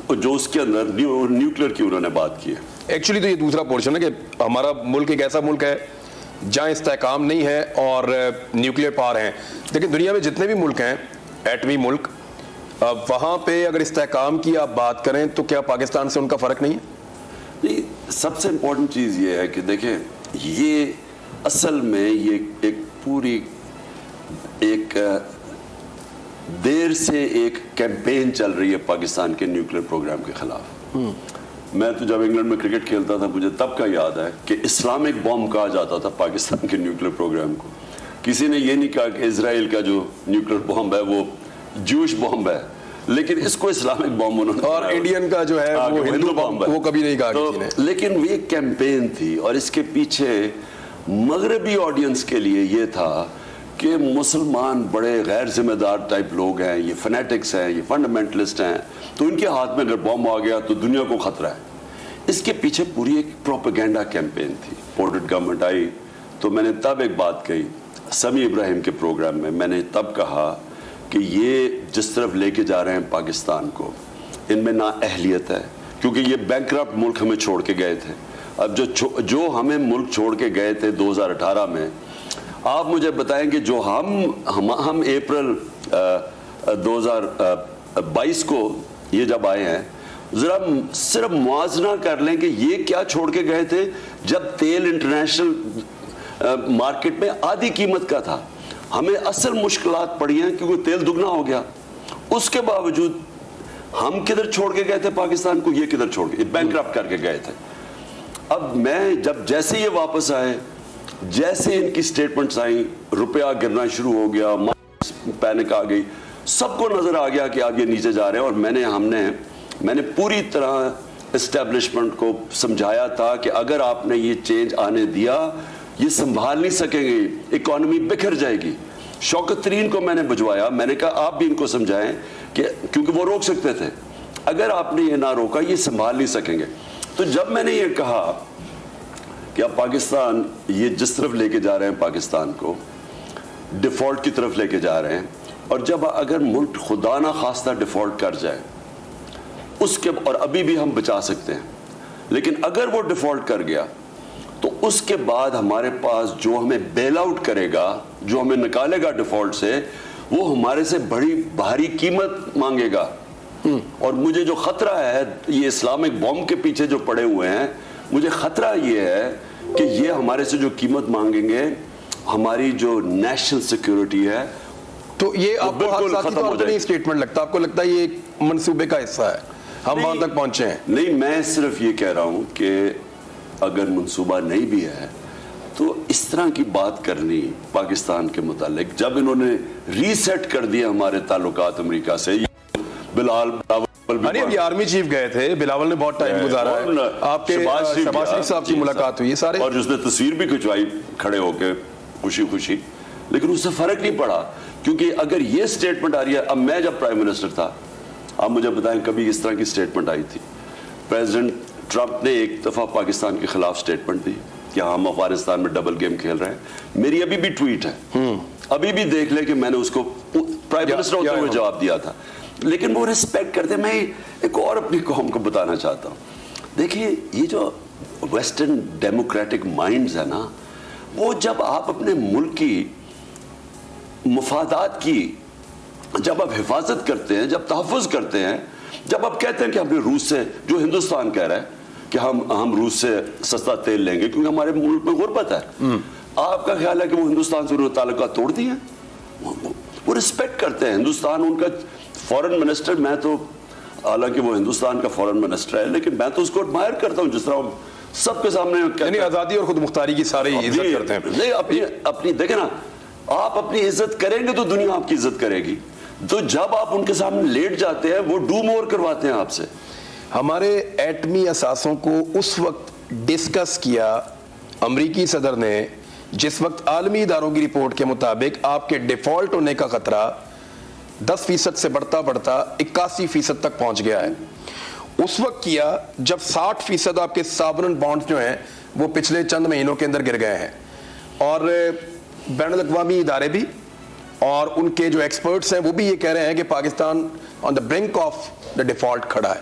جو اس کے اندر نیوکلیر کی انہوں نے بات کی ہے. ایکچولی تو یہ دوسرا پورشن ہے کہ ہمارا ملک ایک ایسا ملک ہے جہاں استحکام نہیں ہے اور نیوکلیر پاور ہیں. لیکن دنیا میں جتنے بھی ملک ہیں ایٹمی ملک, وہاں پہ اگر استحکام کی آپ بات کریں تو کیا پاکستان سے ان کا فرق نہیں ہے؟ نہیں, سب سے امپورٹنٹ چیز یہ ہے کہ دیکھیں, یہ اصل میں یہ ایک پوری ایک دیر سے ایک کیمپین چل رہی ہے پاکستان کے نیوکلیر پروگرام کے خلاف. میں تو جب انگلینڈ میں کرکٹ کھیلتا تھا مجھے تب کا یاد ہے کہ اسلامک بوم کہا جاتا تھا پاکستان کے نیوکلیر پروگرام کو. کسی نے یہ نہیں کہا کہ اسرائیل کا جو نیوکلیر بوم ہے وہ جوش بوم ہے, لیکن اس کو اسلامک بوم انہوں نے, اور انڈین کا جو ہے وہ ہندو بوم ہے, وہ کبھی نہیں کہا کسی نے. لیکن وہ ایک کیمپین تھی اور اس کے پیچھے مغربی آڈینس کے لیے یہ تھا کہ مسلمان بڑے غیر ذمہ دار ٹائپ لوگ ہیں, یہ فنیٹکس ہیں, یہ فنڈامنٹلسٹ ہیں, تو ان کے ہاتھ میں اگر بم آ گیا تو دنیا کو خطرہ ہے. اس کے پیچھے پوری ایک پروپیگنڈا کیمپین تھی. پورٹڈ گورنمنٹ آئی تو میں نے تب ایک بات کہی سمیع ابراہیم کے پروگرام میں نے تب کہا کہ یہ جس طرف لے کے جا رہے ہیں پاکستان کو, ان میں نا اہلیت ہے, کیونکہ یہ بینکرپٹ ملک ہمیں چھوڑ کے گئے تھے. اب جو ہمیں ملک چھوڑ کے گئے تھے 2018 میں, آپ مجھے بتائیں کہ جو ہم اپریل 2022 کو یہ جب آئے ہیں, ذرا صرف موازنہ کر لیں کہ یہ کیا چھوڑ کے گئے تھے جب تیل انٹرنیشنل مارکیٹ میں آدھی قیمت کا تھا. ہمیں اصل مشکلات پڑی ہیں کیونکہ تیل دگنا ہو گیا. اس کے باوجود ہم کدھر چھوڑ کے گئے تھے پاکستان کو, یہ کدھر چھوڑ کے بینکرپٹ کر کے گئے تھے. اب میں جب جیسے یہ واپس آئے, جیسے ان کی سٹیٹمنٹس آئیں, روپیہ گرنا شروع ہو گیا, پینک آ گئی, سب کو نظر آ گیا کہ اب یہ نیچے جا رہے ہیں. اور میں نے پوری طرح اسٹیبلشمنٹ کو سمجھایا تھا کہ اگر آپ نے یہ چینج آنے دیا یہ سنبھال نہیں سکیں گے, اکانومی بکھر جائے گی. شوکت ترین کو میں نے بھجوایا, میں نے کہا آپ بھی ان کو سمجھائیں کہ کیونکہ وہ روک سکتے تھے, اگر آپ نے یہ نہ روکا یہ سنبھال نہیں سکیں گے. تو جب میں نے یہ کہا کہ اب پاکستان یہ جس طرف لے کے جا رہے ہیں پاکستان کو ڈیفالٹ کی طرف لے کے جا رہے ہیں, اور جب اگر ملک خدا نہ خواستہ ڈیفالٹ کر جائے اس کے, اور ابھی بھی ہم بچا سکتے ہیں, لیکن اگر وہ ڈیفالٹ کر گیا تو اس کے بعد ہمارے پاس جو ہمیں بیل آؤٹ کرے گا, جو ہمیں نکالے گا ڈیفالٹ سے, وہ ہمارے سے بڑی بھاری قیمت مانگے گا. اور مجھے جو خطرہ ہے یہ اسلامک بوم کے پیچھے جو پڑے ہوئے ہیں, مجھے خطرہ یہ ہے کہ یہ ہمارے سے جو قیمت مانگیں گے, ہماری جو نیشنل سیکیورٹی ہے, تو یہ آپ کو حادثاتی طور پر نہیں اسٹیٹمنٹ لگتا, آپ کو لگتا ہے یہ ایک منصوبے کا حصہ ہے, ہم وہاں تک پہنچے ہیں؟ نہیں, میں صرف یہ کہہ رہا ہوں کہ اگر منصوبہ نہیں بھی ہے تو اس طرح کی بات کرنی پاکستان کے متعلق, جب انہوں نے ریسیٹ کر دیا ہمارے تعلقات امریکہ سے. بلاول ابھی آرمی چیف گئے تھے, بلاول نے بہت ٹائم گزارا ہے, آپ کے شہباز شریف صاحب کی ملاقات ہوئی سارے, اور جس نے تصویر بھی کھنچوائی کھڑے ہو کے خوشی خوشی, لیکن اس سے فرق نہیں پڑا. کیونکہ اگر یہ سٹیٹمنٹ آ رہی ہے, اب میں جب پرائم منسٹر تھا, آپ مجھے بتائیں کبھی اس طرح کی سٹیٹمنٹ آئی تھی؟ پریزیڈنٹ ٹرمپ نے ایک دفعہ پاکستان کے خلاف سٹیٹمنٹ دی کہ ہم افغانستان میں ڈبل گیم کھیل رہے ہیں. میری ابھی بھی ٹویٹ ہے, ابھی بھی دیکھ لیں کہ میں نے اس کو پرائم منسٹر ہوتے ہوئے جواب دیا تھا. لیکن وہ ریسپیکٹ کرتے. میں ایک اور اپنی قوم کو بتانا چاہتا ہوں, دیکھیے یہ جو ویسٹرن ڈیموکریٹک مائنڈز ہے نا, وہ جب آپ اپنے ملک کی مفادات کی جب آپ حفاظت کرتے ہیں, جب تحفظ کرتے ہیں, جب آپ کہتے ہیں کہ ہم نے روس سے, جو ہندوستان کہہ رہا ہے کہ ہم روس سے سستا تیل لیں گے کیونکہ ہمارے ملک میں غربت ہے, آپ کا خیال ہے کہ وہ ہندوستان سے انہوں نے تعلقات توڑ دیے ہیں؟ وہ رسپیکٹ کرتے ہیں ہندوستان. ان کا فورن منسٹر, میں تو حالانکہ وہ ہندوستان کا فورن منسٹر ہے لیکن میں تو اس کو ایڈمائر کرتا ہوں جس طرح سب کے سامنے, یعنی آزادی اور خود مختاری کی سارے عزت کرتے ہیں. نہیں, اپنی دیکھیں نا, آپ اپنی عزت کریں گے تو دنیا آپ کی عزت کرے گی. تو جب آپ ان کے سامنے لیٹ جاتے ہیں وہ ڈو مور کرواتے ہیں آپ سے. ہمارے ایٹمی اثاثوں کو اس وقت ڈسکس کیا امریکی صدر نے جس وقت عالمی اداروں کی رپورٹ کے مطابق آپ کے ڈیفالٹ ہونے کا خطرہ 10% سے بڑھتا 81% تک پہنچ گیا ہے. اس وقت کیا جب 60% آپ کے سابرن بانڈز جو ہیں وہ پچھلے چند مہینوں کے اندر گر گئے ہیں, اور بین الاقوامی ادارے بھی اور ان کے جو ایکسپرٹس ہیں وہ بھی یہ کہہ رہے ہیں کہ پاکستان آن دا برنک آف دا ڈیفالٹ کھڑا ہے.